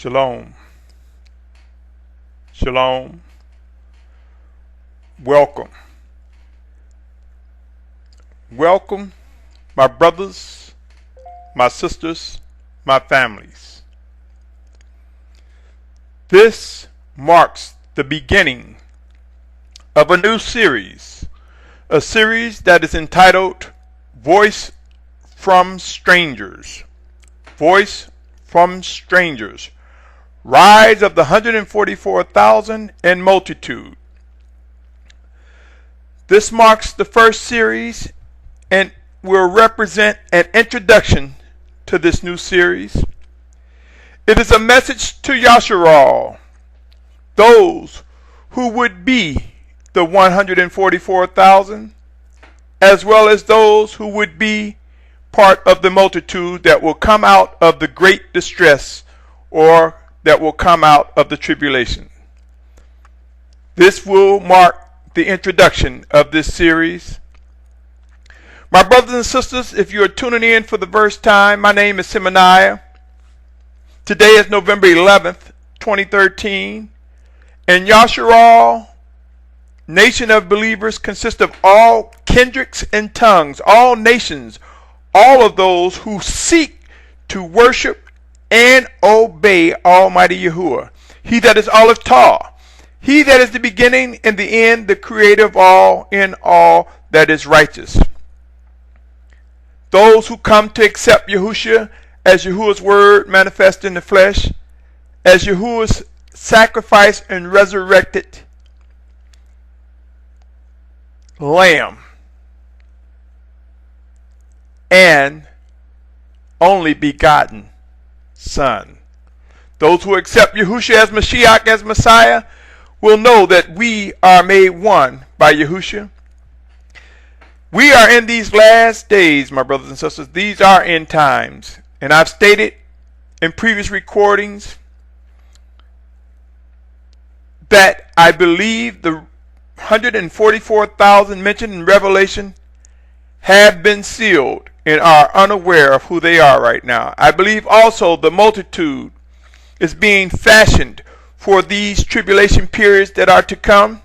Shalom. Shalom. Welcome. Welcome, my brothers, my sisters, my families. This marks the beginning of a new series, a series that is entitled Voice from Strangers. Voice from Strangers. Rise of the 144,000 and multitude. This marks the first series and will represent an introduction to this new series. It is a message to Yashar'al, those who would be the 144,000, as well as those who would be part of the multitude that will come out of the great distress or that will come out of the tribulation. This will mark the introduction of this series. My brothers and sisters, if you are tuning in for the first time, my name is Symmanayah. Today is November 11th, 2013, and Yashar'al, nation of believers, consists of all kindreds and tongues, all nations, all of those who seek to worship and obey Almighty Yahuwah, He that is Aleph Tah, He that is the beginning and the end, the creator of all, in all that is righteous. Those who come to accept Yahushua as Yahuwah's word manifest in the flesh, as Yahuwah's sacrifice and resurrected Lamb, and only begotten Son. Those who accept Yahushua as Mashiach, as Messiah, will know that we are made one by Yahushua. We are in these last days, my brothers and sisters. These are end times. And I've stated in previous recordings that I believe the 144,000 mentioned in Revelation have been sealed and are unaware of who they are right now. I believe also the multitude is being fashioned for these tribulation periods that are to come.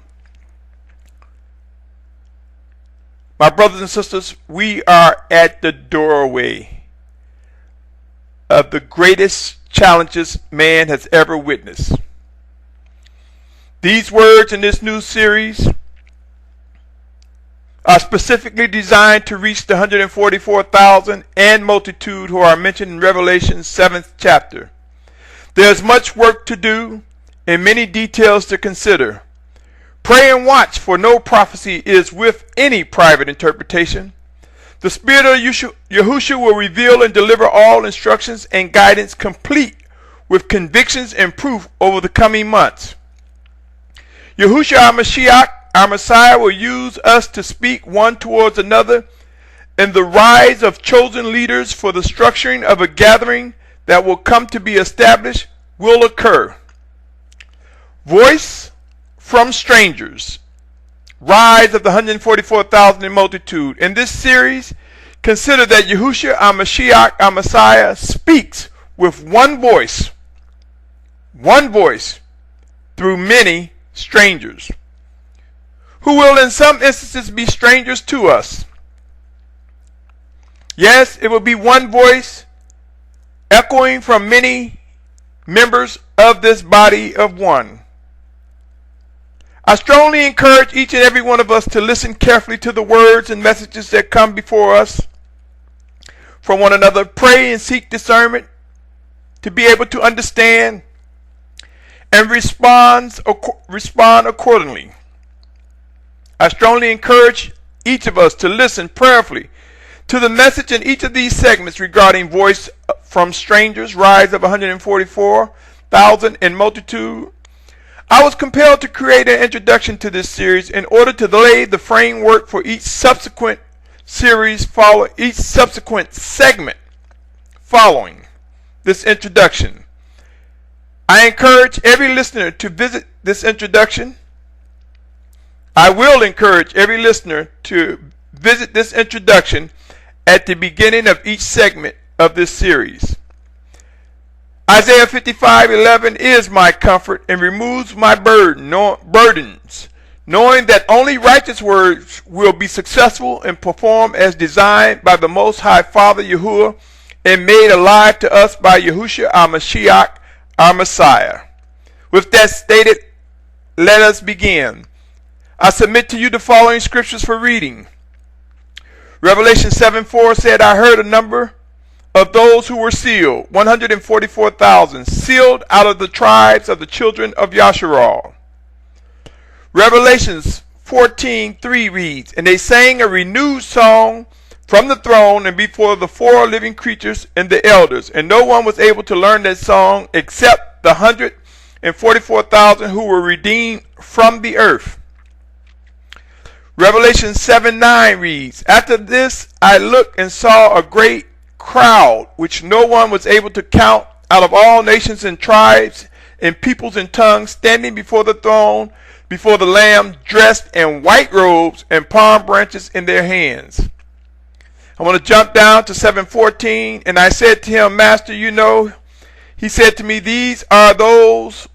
My brothers and sisters, we are at the doorway of the greatest challenges man has ever witnessed. These words in this new series are specifically designed to reach the 144,000 and multitude who are mentioned in Revelation's 7th chapter. There's much work to do and many details to consider. Pray and watch, for no prophecy is with any private interpretation. The Spirit of Yahushua will reveal and deliver all instructions and guidance, complete with convictions and proof over the coming months. Yahushua our Mashiach, our Messiah, will use us to speak one towards another in the rise of chosen leaders for the structuring of a gathering that will come to be established will occur. Voice from Strangers, Rise of the 144,000 in multitude. In this series, consider that Yahushua our Mashiach, our Messiah, speaks with one voice through many strangers, who will in some instances be strangers to us. Yes, it will be one voice echoing from many members of this body of one. I strongly encourage each and every one of us to listen carefully to the words and messages that come before us from one another. Pray and seek discernment to be able to understand and respond accordingly. I strongly encourage each of us to listen prayerfully to the message in each of these segments regarding Voice from Strangers, Rise of 144,000 in multitude. I was compelled to create an introduction to this series in order to lay the framework for each subsequent segment following this introduction. I encourage every listener to visit this introduction. I will encourage every listener to visit this introduction at the beginning of each segment of this series. Isaiah 55:11 is my comfort and removes my burdens, knowing that only righteous words will be successful and performed as designed by the Most High Father Yahuwah and made alive to us by Yahushua our Mashiach, our Messiah. With that stated, let us begin. I submit to you the following scriptures for reading. Revelation 7:4 said, I heard a number of those who were sealed, 144,000, sealed out of the tribes of the children of Yashar'al. Revelations 14:3 reads, And they sang a renewed song from the throne and before the four living creatures and the elders, and no one was able to learn that song except the 144,000 who were redeemed from the earth. Revelation 7:9 reads, After this I looked and saw a great crowd, which no one was able to count, out of all nations and tribes and peoples and tongues, standing before the throne, before the Lamb, dressed in white robes and palm branches in their hands. I want to jump down to 7:14. And I said to him, Master, he said to me, these are those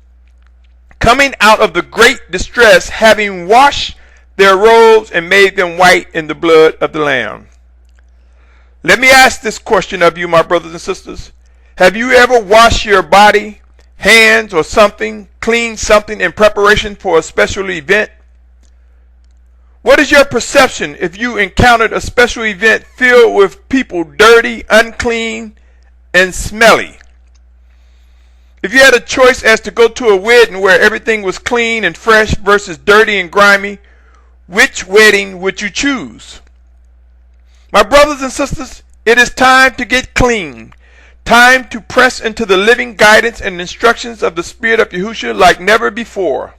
coming out of the great distress, having washed their robes and made them white in the blood of the Lamb. Let me ask this question of you, my brothers and sisters. Have you ever washed your body, hands, or something, cleaned something in preparation for a special event? What is your perception if you encountered a special event filled with people dirty, unclean, and smelly? If you had a choice as to go to a wedding where everything was clean and fresh versus dirty and grimy, which wedding would you choose? My brothers and sisters, it is time to get clean. Time to press into the living guidance and instructions of the Spirit of Yahushua like never before.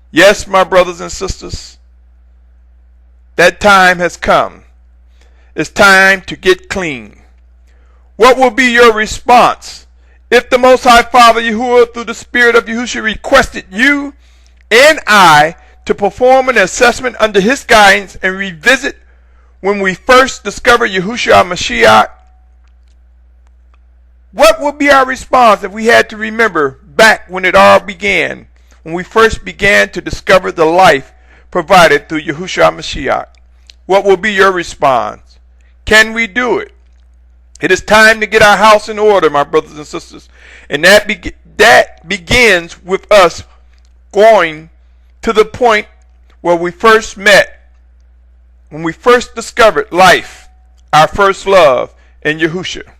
Yes, my brothers and sisters, that time has come. It's time to get clean. What will be your response if the Most High Father Yahuwah through the Spirit of Yahushua requested you and I to perform an assessment under his guidance and revisit when we first discovered Yahushua our Mashiach? What would be our response if we had to remember back when it all began, when we first began to discover the life provided through Yahushua our Mashiach? What will be your response? Can we do it? It is time to get our house in order, my brothers and sisters. And that begins with us going to the point where we first met, when we first discovered life, our first love in Yahushua.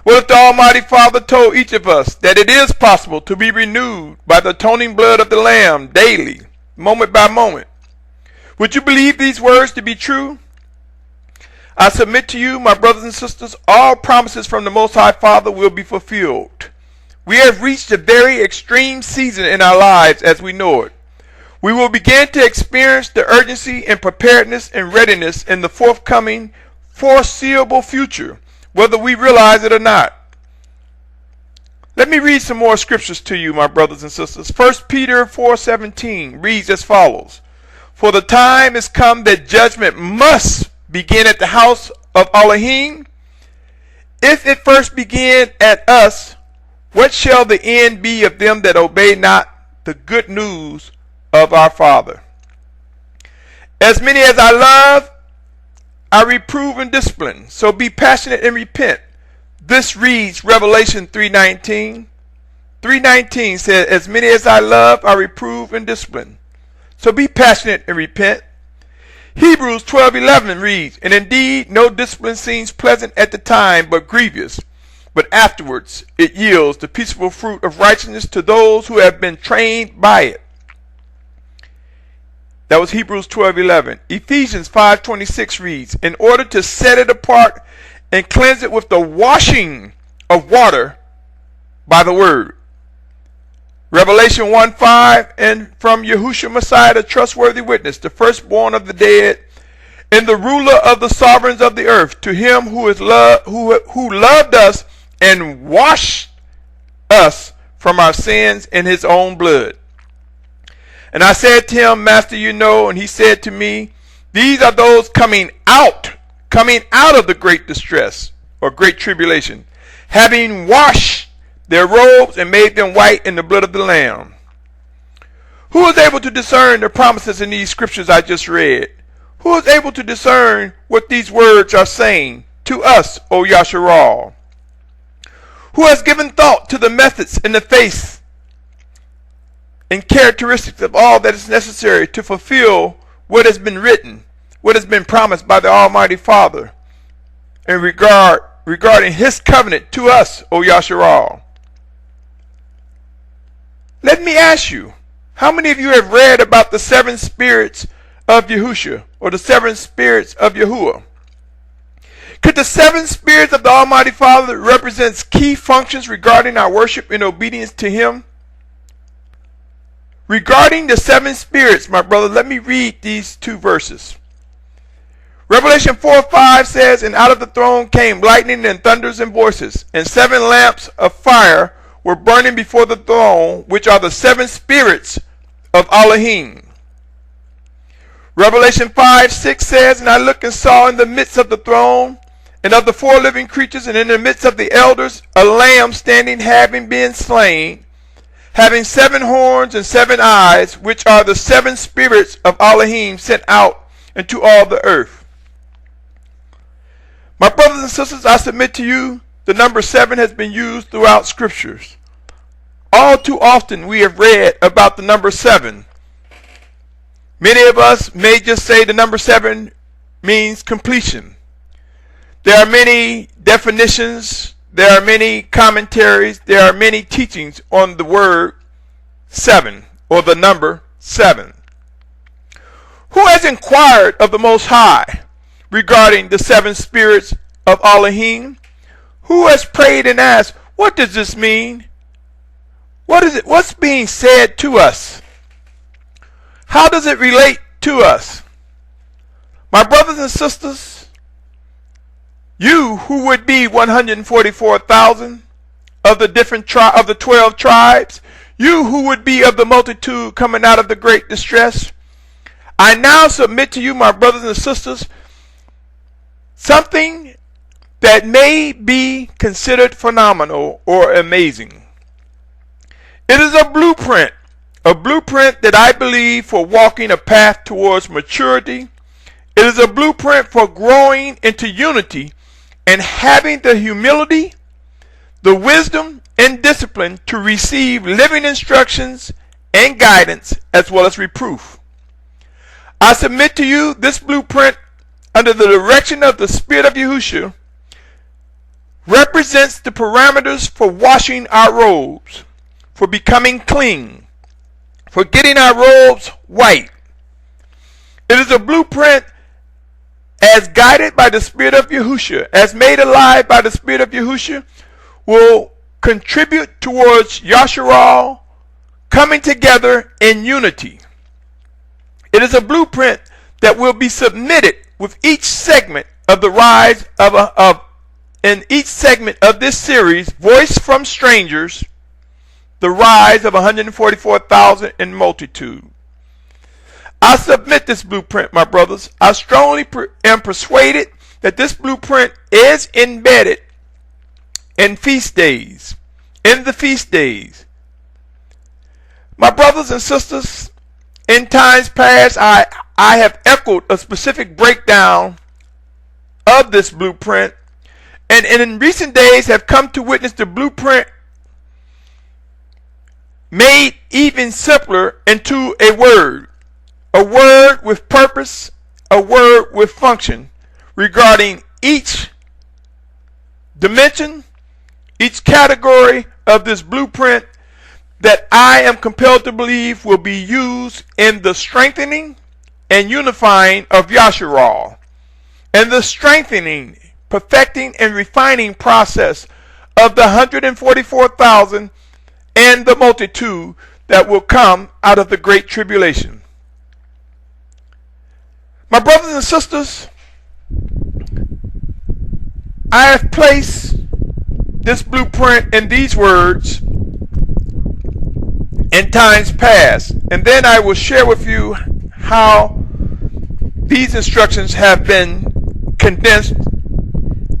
What if the Almighty Father told each of us that it is possible to be renewed by the atoning blood of the Lamb daily, moment by moment? Would you believe these words to be true? I submit to you, my brothers and sisters, all promises from the Most High Father will be fulfilled. We have reached a very extreme season in our lives as we know it. We will begin to experience the urgency and preparedness and readiness in the forthcoming foreseeable future, whether we realize it or not. Let me read some more scriptures to you, my brothers and sisters. 1 Peter 4:17 reads as follows. For the time is come that judgment must begin at the house of Elohim. If it first begin at us, what shall the end be of them that obey not the good news of our Father? As many as I love, I reprove and discipline. So be passionate and repent. This reads Revelation 3:19. 3:19 says, as many as I love, I reprove and discipline. So be passionate and repent. Hebrews 12:11 reads, and indeed no discipline seems pleasant at the time, but grievous. But afterwards it yields the peaceful fruit of righteousness to those who have been trained by it. That was Hebrews 12:11. Ephesians 5:26 reads, in order to set it apart and cleanse it with the washing of water by the word. Revelation 1:5, and from Yahushua Messiah, the trustworthy witness, the firstborn of the dead, and the ruler of the sovereigns of the earth, to him who loved us and washed us from our sins in his own blood. And I said to him, Master, and he said to me, these are those coming out of the great distress or great tribulation, having washed their robes and made them white in the blood of the Lamb. Who is able to discern the promises in these scriptures I just read? Who is able to discern what these words are saying to us, O Yashar'al? Who has given thought to the methods and the faith and characteristics of all that is necessary to fulfill what has been written, what has been promised by the Almighty Father in regarding His covenant to us, O Yashar'al? Let me ask you, how many of you have read about the 7 spirits of Yahushua, or the 7 spirits of Yahuwah? Could the 7 spirits of the Almighty Father represent key functions regarding our worship and obedience to Him? Regarding the 7 spirits, my brother, let me read these 2 verses. Revelation 4:5 says, "And out of the throne came lightning and thunders and voices, and 7 lamps of fire were burning before the throne, which are the 7 spirits of Elohim." Revelation 5:6 says, "And I looked and saw in the midst of the throne and of the 4 living creatures, and in the midst of the elders, a lamb standing, having been slain, having 7 horns and 7 eyes, which are the 7 spirits of Elohim sent out into all the earth." My brothers and sisters, I submit to you, the number 7 has been used throughout scriptures. All too often we have read about the number 7. Many of us may just say the number 7 means completion. There are many definitions, there are many commentaries, there are many teachings on the word 7, or the number 7. Who has inquired of the Most High regarding the 7 spirits of Elohim? Who has prayed and asked, what does this mean? What is it? What's being said to us? How does it relate to us? My brothers and sisters, you who would be 144,000 of the different of the 12 tribes, you who would be of the multitude coming out of the great distress, I now submit to you, my brothers and sisters, something that may be considered phenomenal or amazing. It is a blueprint that I believe for walking a path towards maturity. It is a blueprint for growing into unity and having the humility, the wisdom, and discipline to receive living instructions and guidance as well as reproof. I submit to you this blueprint under the direction of the Spirit of Yahushua represents the parameters for washing our robes, for becoming clean, for getting our robes white. It is a blueprint as guided by the Spirit of Yahushua, as made alive by the Spirit of Yahushua, will contribute towards Yashar'al coming together in unity. It is a blueprint that will be submitted with each segment of the rise in each segment of this series, Voice from Strangers, the rise of 144,000 in multitude. I submit this blueprint, my brothers. I strongly am persuaded that this blueprint is embedded in feast days, in the feast days. My brothers and sisters, in times past, I have echoed a specific breakdown of this blueprint, and in recent days have come to witness the blueprint made even simpler into a word with purpose, a word with function regarding each dimension, each category of this blueprint that I am compelled to believe will be used in the strengthening and unifying of Yashar'al, and the strengthening, perfecting, and refining process of the 144,000 and the multitude that will come out of the great tribulation. My brothers and sisters, I have placed this blueprint in these words in times past, and then I will share with you how these instructions have been condensed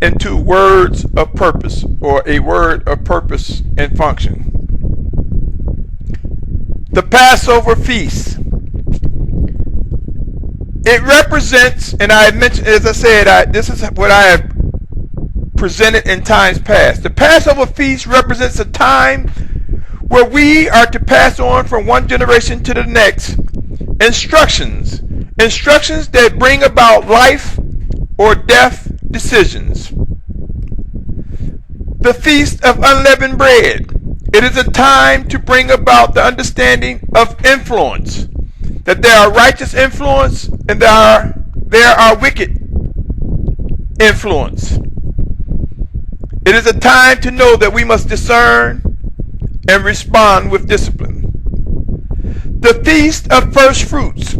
into words of purpose, or a word of purpose and function. The Passover feast. It represents, and I mentioned, as I said, this is what I have presented in times past. The Passover feast represents a time where we are to pass on from one generation to the next instructions that bring about life or death decisions. The Feast of Unleavened Bread. It is a time to bring about the understanding of influence, that there are righteous influence and there are wicked influence. It is a time to know that we must discern and respond with discipline. The Feast of First Fruits.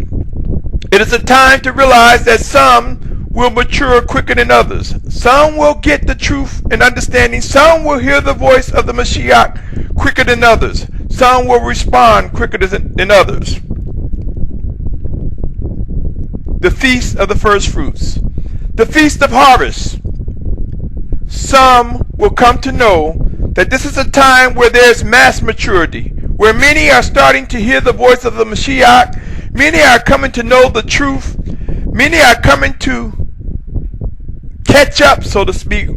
It is a time to realize that some will mature quicker than others. Some will get the truth and understanding. Some will hear the voice of the Mashiach quicker than others. Some will respond quicker than others. The Feast of the First Fruits. The Feast of Harvest. Some will come to know that this is a time where there's mass maturity, where many are starting to hear the voice of the Mashiach, many are coming to know the truth, many are coming to catch up, so to speak,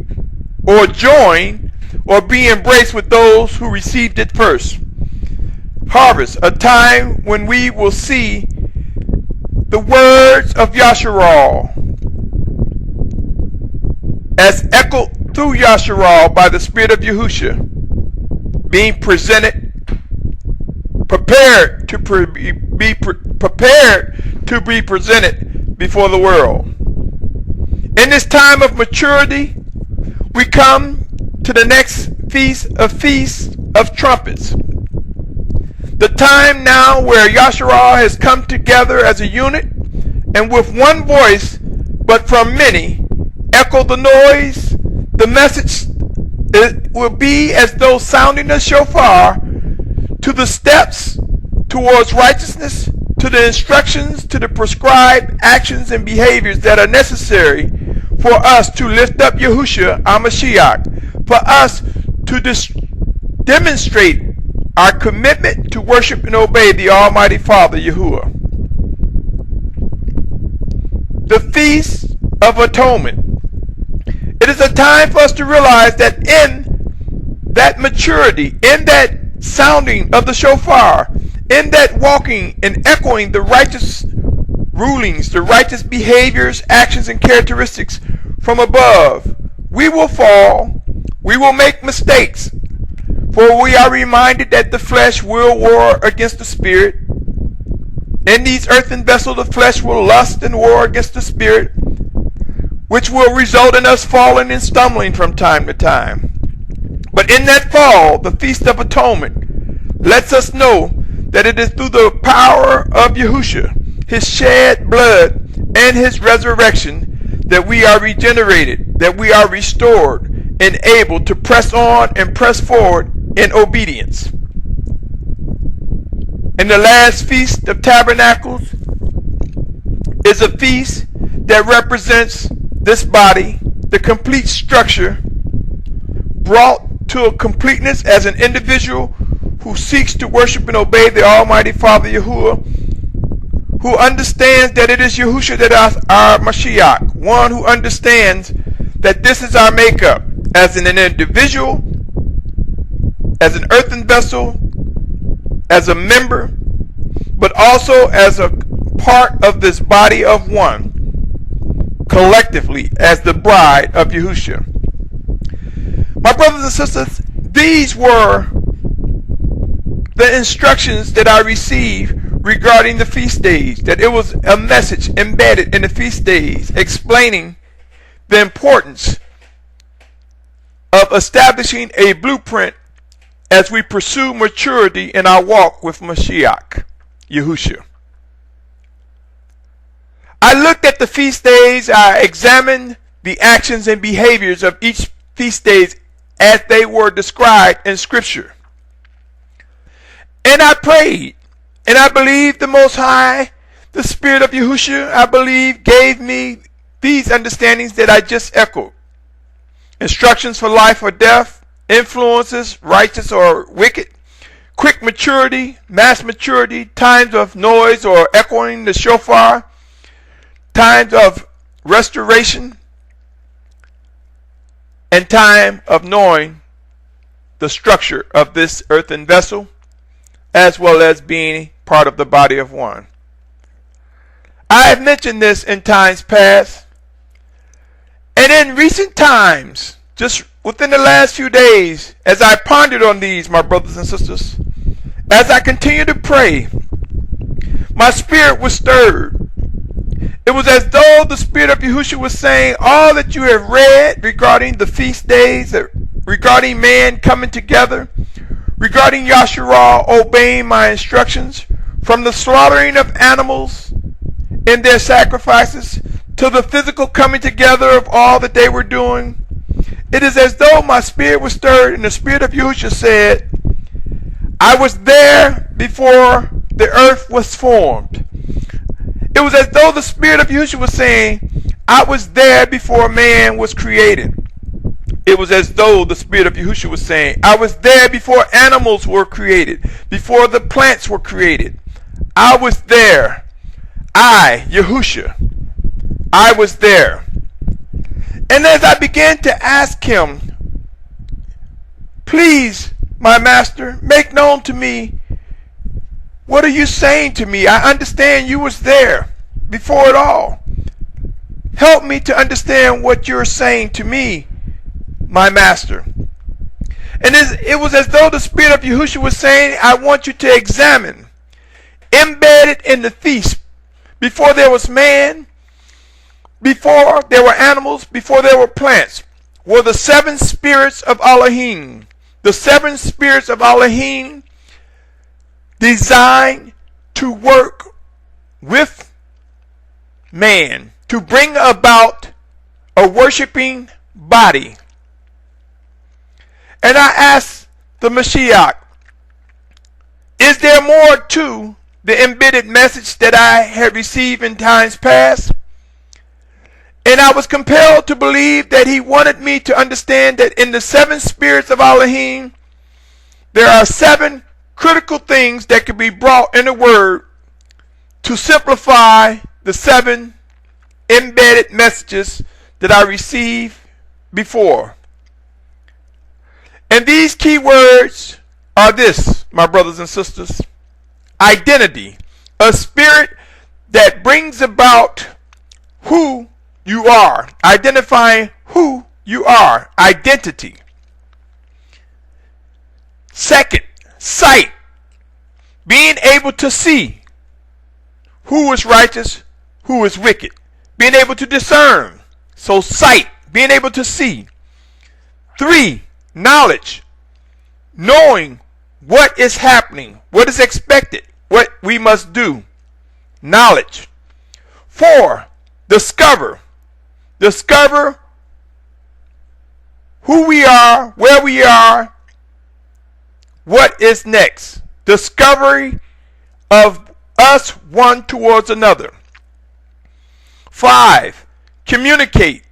or join, or be embraced with those who received it first. Harvest, a time when we will see the words of Yashar'al as echoed through Yashar'al by the Spirit of Yahushua, being presented, prepared to be presented before the world. In this time of maturity, we come to the next Feast of Trumpets. The time now where Yashar'al has come together as a unit, and with one voice, but from many, echo the noise. The message will be as though sounding a shofar to the steps towards righteousness, to the instructions, to the prescribed actions and behaviors that are necessary for us to lift up Yahushua, our Mashiach, for us to demonstrate our commitment to worship and obey the Almighty Father, Yahuwah. The Feast of Atonement. It is a time for us to realize that in that maturity, in that sounding of the shofar, in that walking and echoing the righteous rulings, the righteous behaviors, actions, and characteristics from above, we will fall, we will make mistakes, for we are reminded that the flesh will war against the spirit. In these earthen vessels, the flesh will lust and war against the spirit, which will result in us falling and stumbling from time to time. But in that fall, the Feast of Atonement lets us know that it is through the power of Yahushua, his shed blood, and his resurrection that we are regenerated, that we are restored, and able to press on and press forward in obedience. And the last Feast of Tabernacles is a feast that represents this body, the complete structure, brought to a completeness as an individual who seeks to worship and obey the Almighty Father Yahuwah, who understands that it is Yahushua that is our Mashiach, one who understands that this is our makeup as an individual, as an earthen vessel, as a member, but also as a part of this body of one, collectively as the bride of Yahushua. My brothers and sisters, these were the instructions that I received regarding the feast days, that it was a message embedded in the feast days explaining the importance of establishing a blueprint as we pursue maturity in our walk with Mashiach, Yahushua. I looked at the feast days, I examined the actions and behaviors of each feast days as they were described in Scripture. And I prayed, and I believe the Most High, the Spirit of Yahushua, I believe, gave me these understandings that I just echoed. instructions for life or death, influences, righteous or wicked, quick maturity, mass maturity, times of noise or echoing the shofar, times of restoration, and time of knowing the structure of this earthen vessel, as well as being part of the body of one. I have mentioned this in times past, and in recent times, just within the last few days, as I pondered on these, my brothers and sisters, as I continued to pray, my spirit was stirred. It was as though the Spirit of Yahushua was saying, all that you have read regarding the feast days, regarding man coming together, regarding Yashar'al obeying my instructions, from the slaughtering of animals in their sacrifices to the physical coming together of all that they were doing. It is as though my spirit was stirred, and the Spirit of Yahushua said, I was there before the earth was formed. It was as though the Spirit of Yahushua was saying, I was there before man was created. It was as though the Spirit of Yahushua was saying, I was there before animals were created, before the plants were created. I was there. I, Yahushua, I was there. And as I began to ask him, please, my master, make known to me, what are you saying to me? I understand you was there before it all. Help me to understand what you're saying to me, my master. And it was as though the Spirit of Yahushua was saying, I want you to examine, embedded in the feast, before there was man, before there were animals, before there were plants, were the seven spirits of Elohim. The seven spirits of Elohim designed to work with man, to bring about a worshiping body. And I asked the Mashiach, is there more to the embedded message that I had received in times past? And I was compelled to believe that he wanted me to understand that in the seven spirits of Elohim, there are seven critical things that could be brought in the word to simplify the seven embedded messages that I received before. And these key words are this, my brothers and sisters: identity, a spirit that brings about who you are, identifying who you are, identity. Second, sight, being able to see who is righteous, who is wicked, being able to discern. So sight, being able to see. 3, knowledge, knowing what is happening, what is expected, what we must do. Knowledge. 4, discover who we are, where we are, what is next. Discovery of us one towards another. 5, communicate.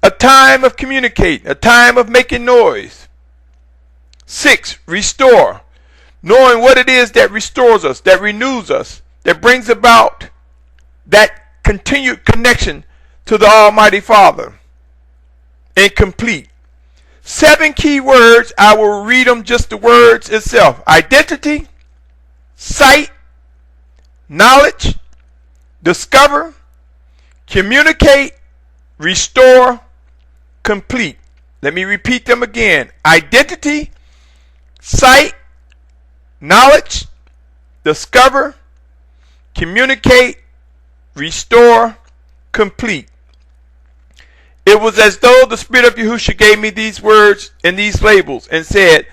A time of communicate, a time of making noise. 6, restore. Knowing what it is that restores us, that renews us, that brings about that continued connection to the Almighty Father. And complete. 7 key words. I will read them, just the words itself. Identity, sight, knowledge, discover, communicate, restore, complete. Let me repeat them again. Identity, sight, knowledge, discover, communicate, restore, complete. It was as though the Spirit of Yahushua gave me these words and these labels and said,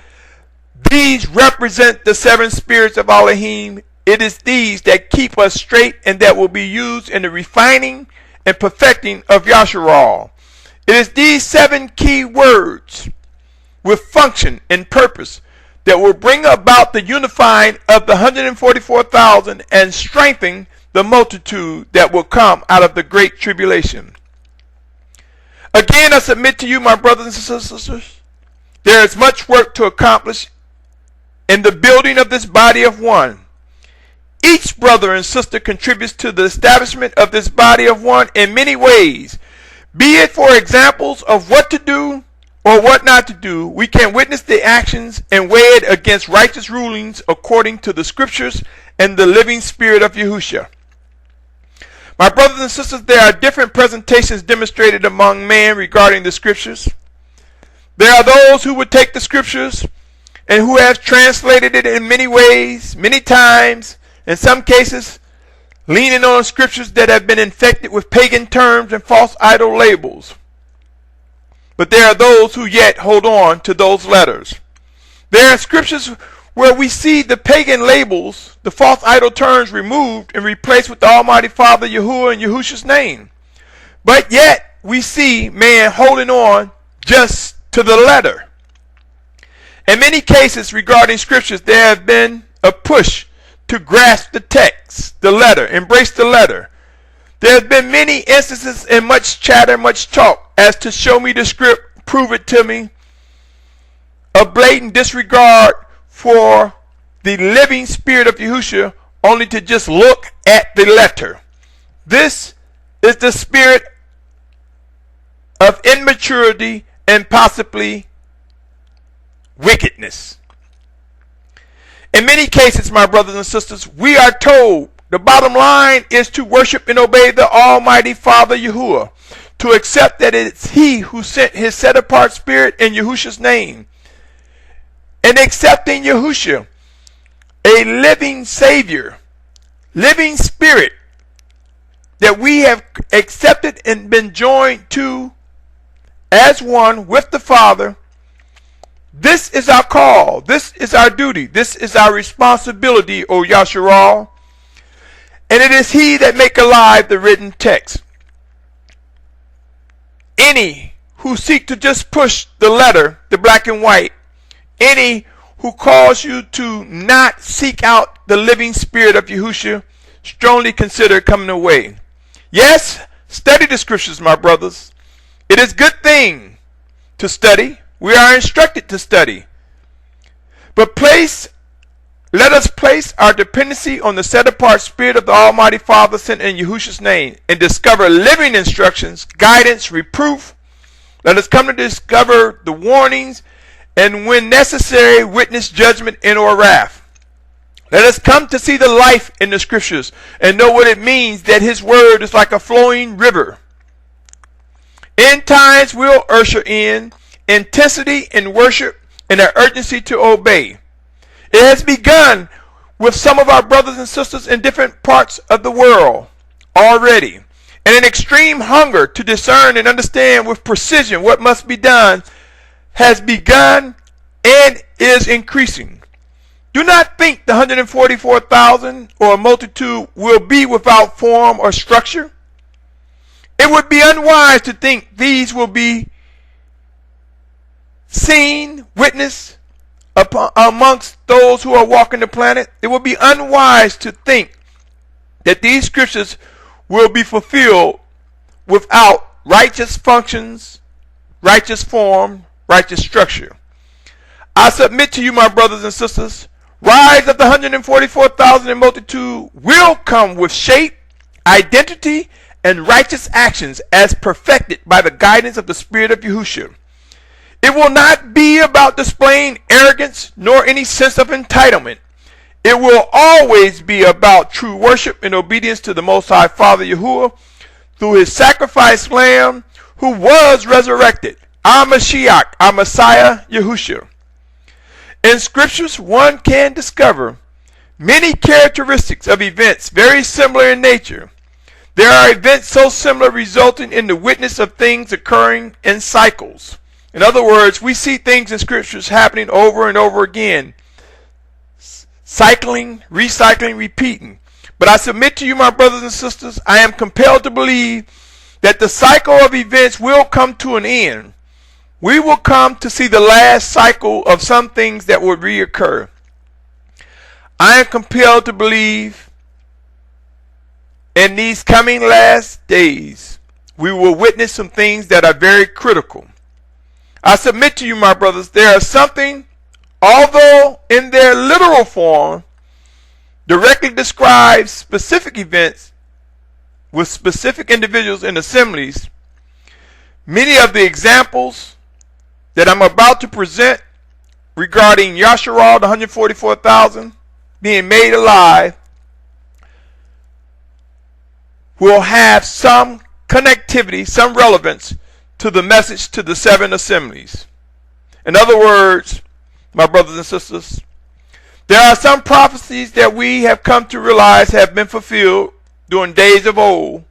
these represent the 7 spirits of Elohim. It is these that keep us straight and that will be used in the refining and perfecting of Yashar'al. It is these 7 key words with function and purpose that will bring about the unifying of the 144,000 and strengthen the multitude that will come out of the great tribulation. Again, I submit to you, my brothers and sisters, there is much work to accomplish in the building of this body of one. Each brother and sister contributes to the establishment of this body of one in many ways. Be it for examples of what to do or what not to do, we can witness the actions and weigh it against righteous rulings according to the scriptures and the living spirit of Yahushua. My brothers and sisters, there are different presentations demonstrated among men regarding the scriptures. There are those who would take the scriptures and who have translated it in many ways, many times, in some cases, leaning on scriptures that have been infected with pagan terms and false idol labels. But there are those who yet hold on to those letters. There are scriptures where we see the pagan labels, the false idol terms removed and replaced with the Almighty Father, Yahuwah, and Yahushua's name. But yet we see man holding on just to the letter. In many cases regarding scriptures, there have been a push to grasp the text, the letter, embrace the letter. There have been many instances and much chatter, much talk as to show me the script, prove it to me, a blatant disregard for the living spirit of Yahushua, only to just look at the letter. This is the spirit of immaturity and possibly wickedness. In many cases, my brothers and sisters, we are told the bottom line is to worship and obey the Almighty Father Yahuwah, to accept that it's He who sent His set-apart spirit in Yahushua's name, and accepting Yahushua, a living Savior, living Spirit that we have accepted and been joined to as one with the Father. This is our call. This is our duty. This is our responsibility, O Yashar'al. And it is He that make alive the written text. Any who seek to just push the letter, the black and white, any who cause you to not seek out the living spirit of Yahushua, strongly consider coming away. Yes, study the scriptures, my brothers. It is a good thing to study. We are instructed to study. But let us place our dependency on the set-apart spirit of the Almighty Father sent in Yahushua's name and discover living instructions, guidance, reproof. Let us come to discover the warnings and, when necessary, witness judgment and or wrath. Let us come to see the life in the scriptures and know what it means that His word is like a flowing river. End times will usher in intensity in worship and an urgency to obey. It has begun with some of our brothers and sisters in different parts of the world already, and an extreme hunger to discern and understand with precision what must be done has begun and is increasing. Do not think the 144,000 or a multitude will be without form or structure. It would be unwise to think these will be seen, witnessed amongst those who are walking the planet. It would be unwise to think that these scriptures will be fulfilled without righteous functions, righteous form, righteous structure. I submit to you, my brothers and sisters, rise of the 144,000 in multitude will come with shape, identity, and righteous actions as perfected by the guidance of the Spirit of Yahushua. It will not be about displaying arrogance nor any sense of entitlement. It will always be about true worship and obedience to the Most High Father Yahuwah through His sacrificed Lamb who was resurrected, our Mashiach, our Messiah Yahushua. In scriptures, one can discover many characteristics of events very similar in nature. There are events so similar resulting in the witness of things occurring in cycles. In other words, we see things in scriptures happening over and over again, cycling, recycling, repeating. But I submit to you, my brothers and sisters, I am compelled to believe that the cycle of events will come to an end. We will come to see the last cycle of some things that will reoccur. I am compelled to believe in these coming last days we will witness some things that are very critical. I submit to you, my brothers, there is something, although in their literal form, directly describes specific events with specific individuals in assemblies. Many of the examples that I'm about to present regarding Yashar'al, the 144,000 being made alive, will have some connectivity, some relevance to the message to the 7 assemblies. In other words, my brothers and sisters, there are some prophecies that we have come to realize have been fulfilled during days of old.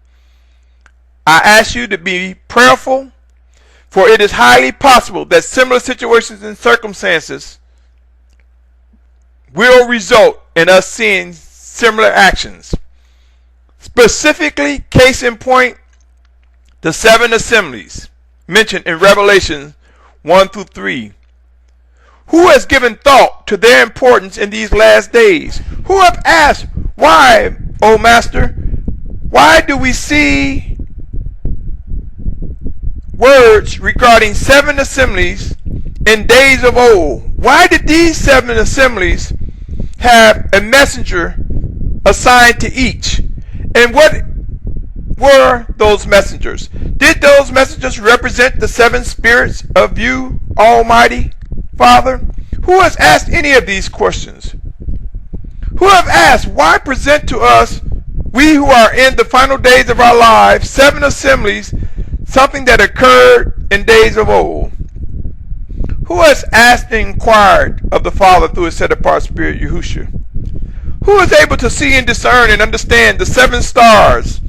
I ask you to be prayerful, for it is highly possible that similar situations and circumstances will result in us seeing similar actions. Specifically, case in point, the 7 assemblies mentioned in Revelation 1 through 3. Who has given thought to their importance in these last days? Who have asked, why, O Master, why do we see words regarding 7 assemblies in days of old? Why did these 7 assemblies have a messenger assigned to each? And what were those messengers? Did those messengers represent the 7 spirits of you, Almighty Father? Who has asked any of these questions? Who have asked, why present to us, we who are in the final days of our lives, 7 assemblies, something that occurred in days of old? Who has asked and inquired of the Father through his set-apart Spirit, Yahushua? Who is able to see and discern and understand the 7 stars,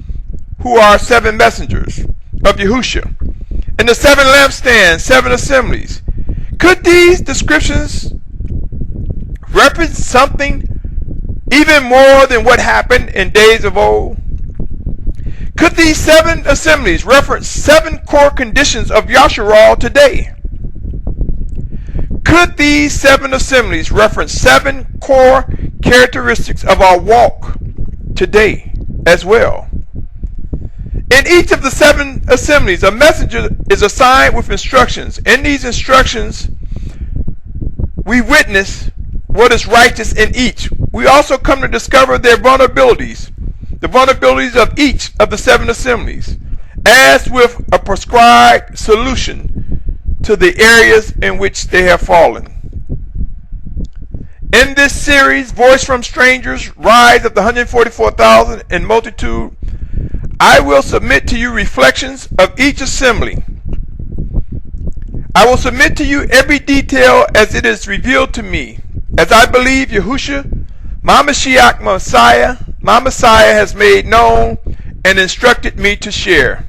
who are 7 messengers of Yahushua, and the 7 lampstands, 7 assemblies? Could these descriptions represent something even more than what happened in days of old? Could these 7 assemblies reference 7 core conditions of Yashar'al today? Could these 7 assemblies reference 7 core characteristics of our walk today as well? In each of the 7 assemblies, a messenger is assigned with instructions. In these instructions, we witness what is righteous in each. We also come to discover their vulnerabilities, the vulnerabilities of each of the 7 assemblies, as with a prescribed solution to the areas in which they have fallen. In this series, Voice from Strangers, Rise of the 144,000 and Multitude, I will submit to you reflections of each assembly. I will submit to you every detail as it is revealed to me, as I believe Yahushua, my Mashiach, my Messiah has made known and instructed me to share.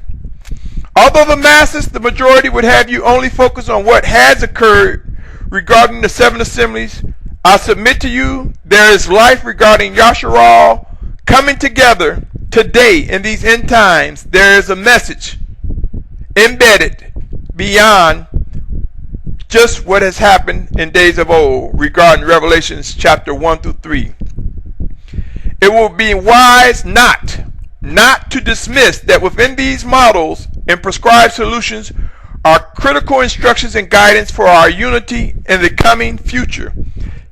Although the masses, the majority, would have you only focus on what has occurred regarding the 7 assemblies, I submit to you there is life regarding Yashar'al coming together today in these end times. There is a message embedded beyond just what has happened in days of old regarding Revelations chapter 1 through 3. It will be wise not to dismiss that within these models and prescribed solutions are critical instructions and guidance for our unity in the coming future,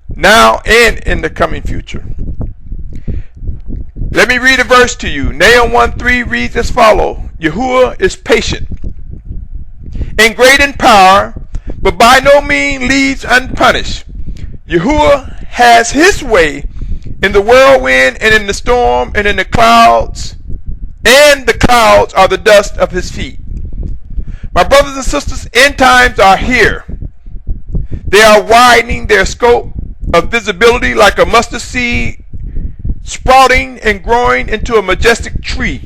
now and in the coming future. Let me read a verse to you. Nahum 1:3 reads as follows: Yahuwah is patient and great in power, but by no means leaves unpunished. Yahuwah has his way in the whirlwind and in the storm and in the clouds, and the clouds are the dust of his feet. My brothers and sisters, end times are here. They are widening their scope of visibility like a mustard seed, sprouting and growing into a majestic tree.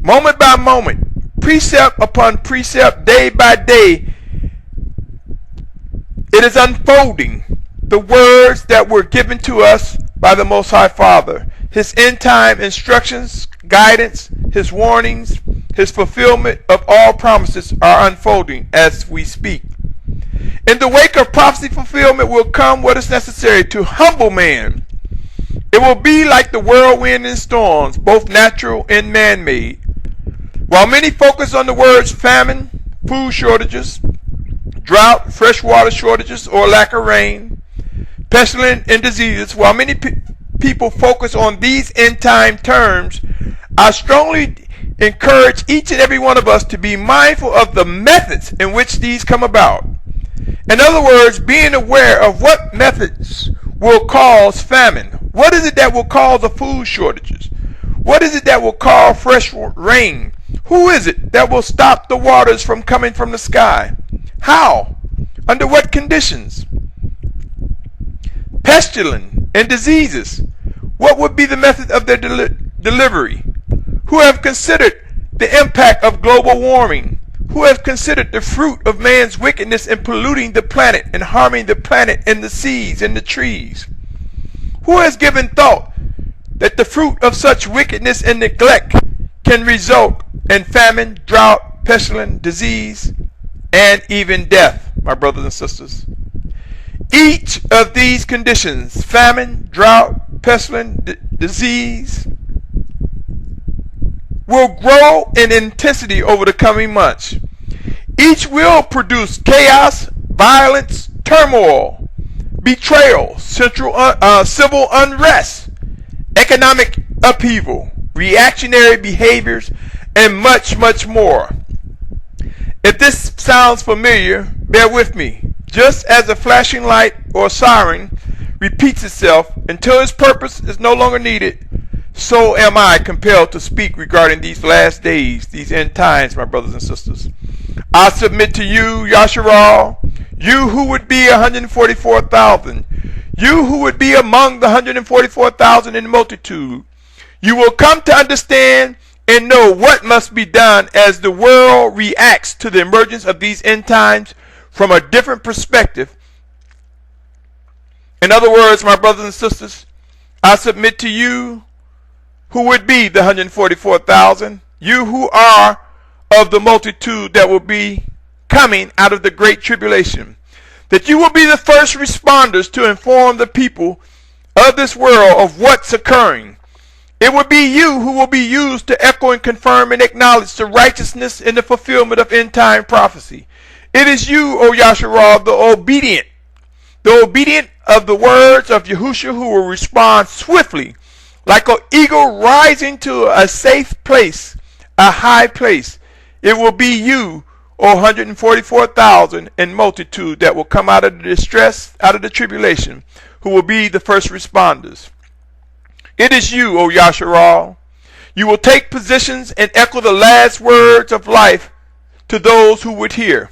Moment by moment, precept upon precept, day by day, it is unfolding the words that were given to us by the Most High Father. His end time instructions, guidance, his warnings, his fulfillment of all promises are unfolding as we speak. In the wake of prophecy fulfillment will come what is necessary to humble man. It will be like the whirlwind and storms, both natural and man-made, While many focus on the words famine, food shortages, drought, freshwater shortages, or lack of rain, pestilence, and diseases, while many people focus on these end-time terms, I strongly encourage each and every one of us to be mindful of the methods in which these come about. In other words, being aware of what methods will cause famine. What is it that will cause the food shortages? What is it that will cause fresh rain? Who is it that will stop the waters from coming from the sky? How? Under what conditions? Pestilence and diseases. What would be the method of their delivery? Who have considered the impact of global warming? Who have considered the fruit of man's wickedness in polluting the planet and harming the planet and the seas and the trees? Who has given thought that the fruit of such wickedness and neglect can result in famine, drought, pestilence, disease, and even death, my brothers and sisters? Each of these conditions, famine, drought, pestilence, disease, will grow in intensity over the coming months. Each will produce chaos, violence, turmoil, betrayal, civil unrest, economic upheaval, reactionary behaviors, and much, much more. If this sounds familiar, bear with me. Just as a flashing light or siren repeats itself until its purpose is no longer needed, so am I compelled to speak regarding these last days, these end times, my brothers and sisters. I submit to you, Yashar'al, you who would be 144,000, you who would be among the 144,000 in the multitude, you will come to understand and know what must be done as the world reacts to the emergence of these end times from a different perspective. In other words, my brothers and sisters, I submit to you who would be the 144,000, you who are of the multitude that will be coming out of the great tribulation, that you will be the first responders to inform the people of this world of what's occurring. It will be you who will be used to echo and confirm and acknowledge the righteousness and the fulfillment of end time prophecy. It is you, O Yashar'al, the obedient of the words of Yahushua, who will respond swiftly like an eagle rising to a safe place, a high place. It will be you, O 144,000 in multitude, that will come out of the distress, out of the tribulation, who will be the first responders. It is you, O Yashar'al. You will take positions and echo the last words of life to those who would hear.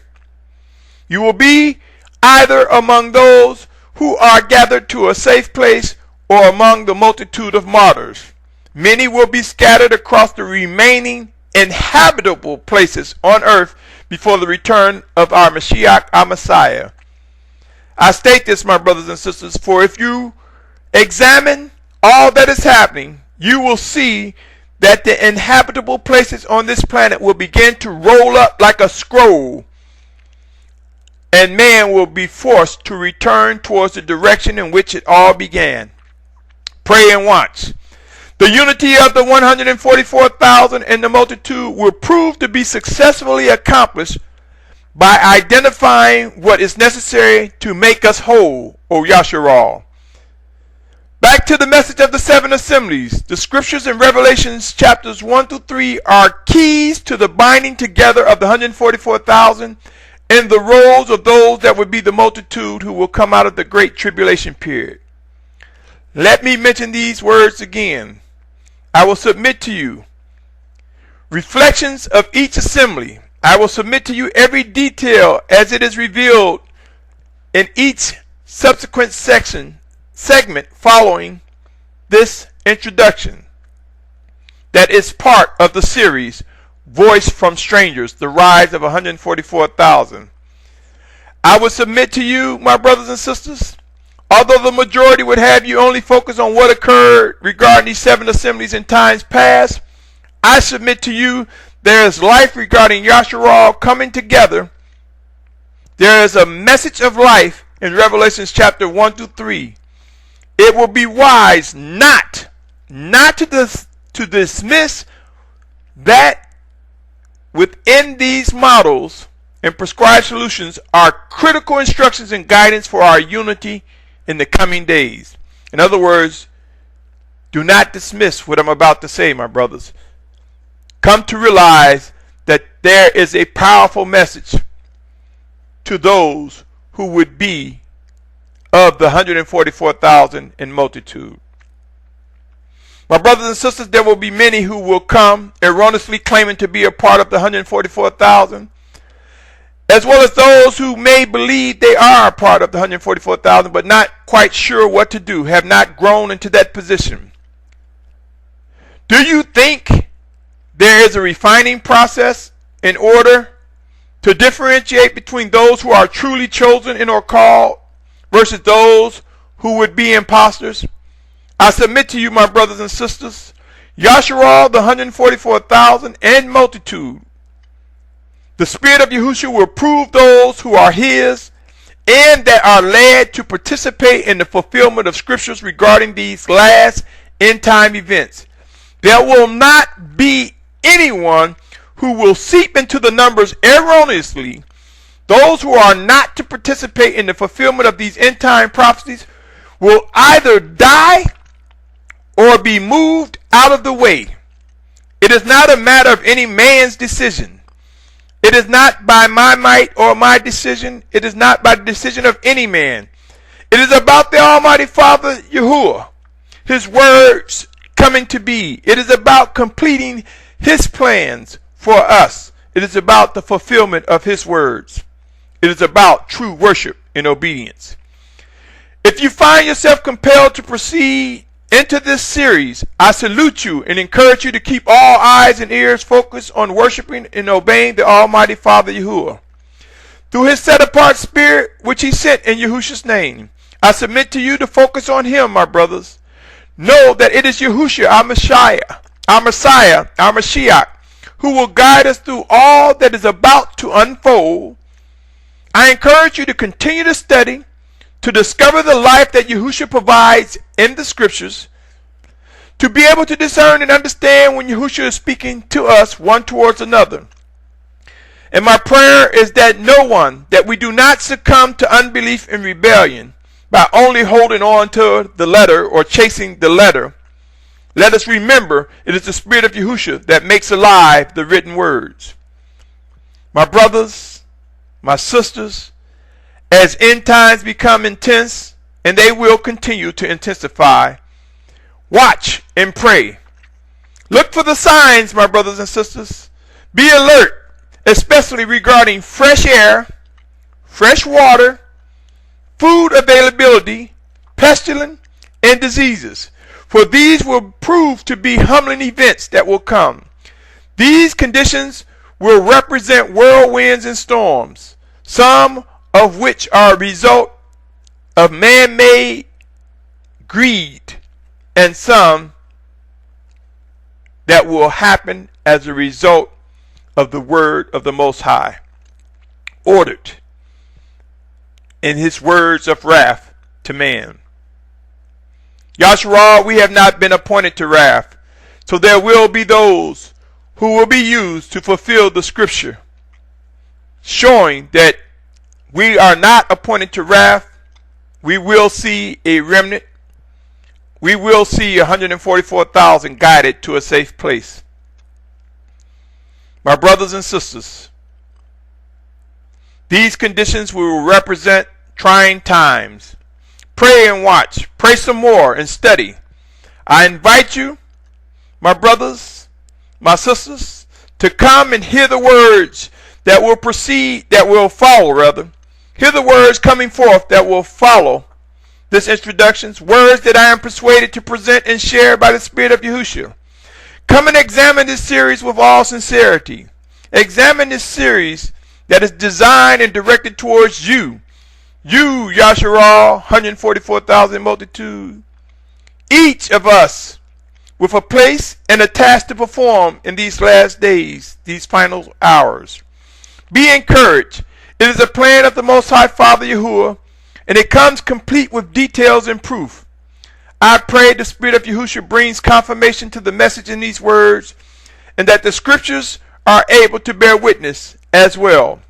You will be either among those who are gathered to a safe place or among the multitude of martyrs. Many will be scattered across the remaining inhabitable places on earth before the return of our Mashiach, our Messiah. I state this, my brothers and sisters, for if you examine all that is happening, you will see that the inhabitable places on this planet will begin to roll up like a scroll, and man will be forced to return towards the direction in which it all began. Pray and watch. The unity of the 144,000 and the multitude will prove to be successfully accomplished by identifying what is necessary to make us whole, O Yashar'al. Back to the message of the 7 assemblies. The scriptures in Revelations chapters 1 through 3 are keys to the binding together of the 144,000 and the roles of those that would be the multitude who will come out of the great tribulation period. Let me mention these words again. I will submit to you reflections of each assembly. I will submit to you every detail as it is revealed in each subsequent segment following this introduction that is part of the series Voice from Strangers, the Rise of 144,000. I will submit to you, my brothers and sisters, although the majority would have you only focus on what occurred regarding these 7 assemblies in times past, I submit to you there is life regarding Yashar'al coming together. There is a message of life in Revelations chapter 1 through 3. It will be wise not to dismiss that within these models and prescribed solutions are critical instructions and guidance for our unity in the coming days. In other words, do not dismiss what I'm about to say, my brothers. Come to realize that there is a powerful message to those who would be of the 144,000 in multitude. My brothers and sisters, there will be many who will come erroneously claiming to be a part of the 144,000, as well as those who may believe they are a part of the 144,000 but not quite sure what to do, have not grown into that position. Do you think there is a refining process in order to differentiate between those who are truly chosen and or called versus those who would be imposters? I submit to you, my brothers and sisters, Yashar'al, the 144,000 and multitude, the Spirit of Yahushua will prove those who are His and that are led to participate in the fulfillment of scriptures regarding these last end time events. There will not be anyone who will seep into the numbers erroneously. Those who are not to participate in the fulfillment of these end time prophecies will either die or be moved out of the way. It is not a matter of any man's decision. It is not by my might or my decision. It is not by the decision of any man. It is about the Almighty Father Yahuwah, His words coming to be. It is about completing His plans for us. It is about the fulfillment of His words. It is about true worship and obedience. If you find yourself compelled to proceed into this series, I salute you and encourage you to keep all eyes and ears focused on worshiping and obeying the Almighty Father Yahuwah. Through His set-apart Spirit, which He sent in Yahushua's name, I submit to you to focus on Him, my brothers. Know that it is Yahushua, our Messiah, our Mashiach, who will guide us through all that is about to unfold. I encourage you to continue to study, to discover the life that Yahushua provides in the scriptures, to be able to discern and understand when Yahushua is speaking to us one towards another. And my prayer is that we do not succumb to unbelief and rebellion by only holding on to the letter or chasing the letter. Let us remember it is the Spirit of Yahushua that makes alive the written words. My brothers, my sisters, as end times become intense, and they will continue to intensify, watch and pray. Look for the signs, my brothers and sisters. Be alert, especially regarding fresh air, fresh water, food availability, pestilence, and diseases. For these will prove to be humbling events that will come. These conditions will represent whirlwinds and storms, some of which are a result of man-made greed, and some that will happen as a result of the word of the Most High, ordered in His words of wrath to man. Yashar'al, we have not been appointed to wrath, so there will be those who will be used to fulfill the scripture, showing that we are not appointed to wrath. We will see a remnant. We will see 144,000 guided to a safe place. My brothers and sisters, these conditions will represent trying times. Pray and watch. Pray some more and study. I invite you, my brothers, my sisters, to come and hear the words that will follow. Hear the words coming forth that will follow this introduction, words that I am persuaded to present and share by the Spirit of Yahushua. Come and examine this series with all sincerity. Examine this series that is designed and directed towards you. You, Yashar'al, 144,000 multitude. Each of us with a place and a task to perform in these last days, these final hours. Be encouraged. It is a plan of the Most High Father Yahuwah, and it comes complete with details and proof. I pray the Spirit of Yahushua brings confirmation to the message in these words, and that the scriptures are able to bear witness as well,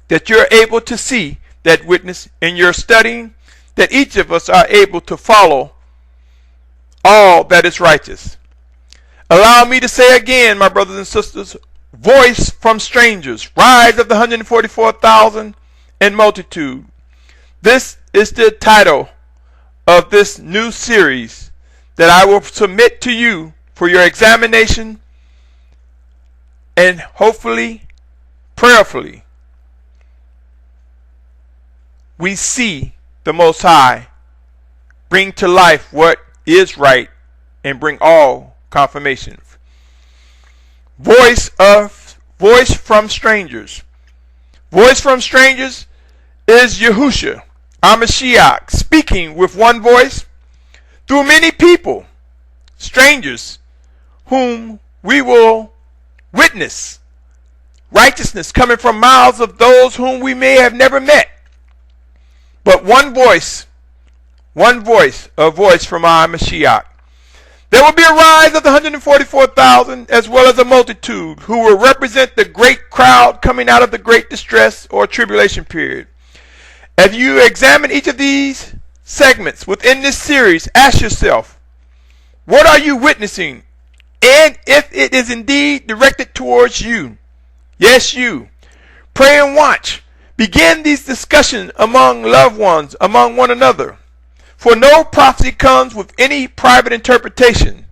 that you're able to see that witness in your studying, that each of us are able to follow all that is righteous. Allow me to say again, my brothers and sisters, voice from strangers, rise of the 144,000 and multitude. This is the title of this new series that I will submit to you for your examination and hopefully, prayerfully, we see the Most High bring to life what is right and bring all confirmation. Voice from strangers. Voice from strangers is Yahushua, our Mashiach, speaking with one voice through many people, strangers, whom we will witness righteousness coming from mouths of those whom we may have never met. But one voice, a voice from our Mashiach. There will be a rise of the 144,000 as well as a multitude who will represent the great crowd coming out of the great distress or tribulation period. As you examine each of these segments within this series, ask yourself, what are you witnessing? And if it is indeed directed towards you, yes, you, pray and watch. Begin these discussions among loved ones, among one another. For no prophecy comes with any private interpretation,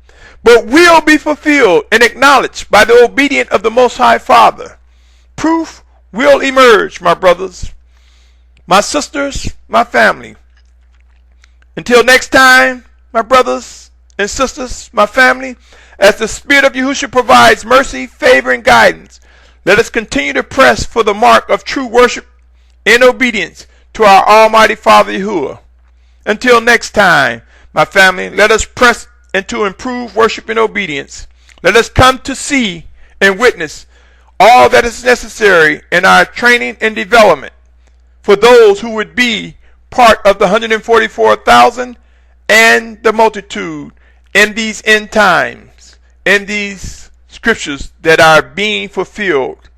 but will be fulfilled and acknowledged by the obedience of the Most High Father. Proof will emerge, my brothers, my sisters, my family. Until next time, my brothers and sisters, my family, as the Spirit of Yahushua provides mercy, favor, and guidance, let us continue to press for the mark of true worship in obedience to our Almighty Father Yahuwah. Until next time, my family, let us press into improved worship and obedience. Let us come to see and witness all that is necessary in our training and development for those who would be part of the 144,000 and the multitude in these end times, in these scriptures that are being fulfilled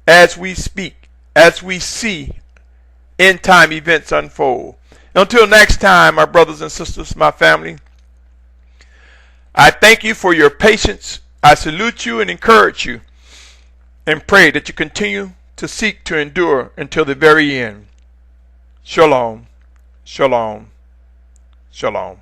as we speak, as we see end time events unfold. Until next time, my brothers and sisters, my family, I thank you for your patience. I salute you and encourage you and pray that you continue to seek to endure until the very end. Shalom, shalom, shalom.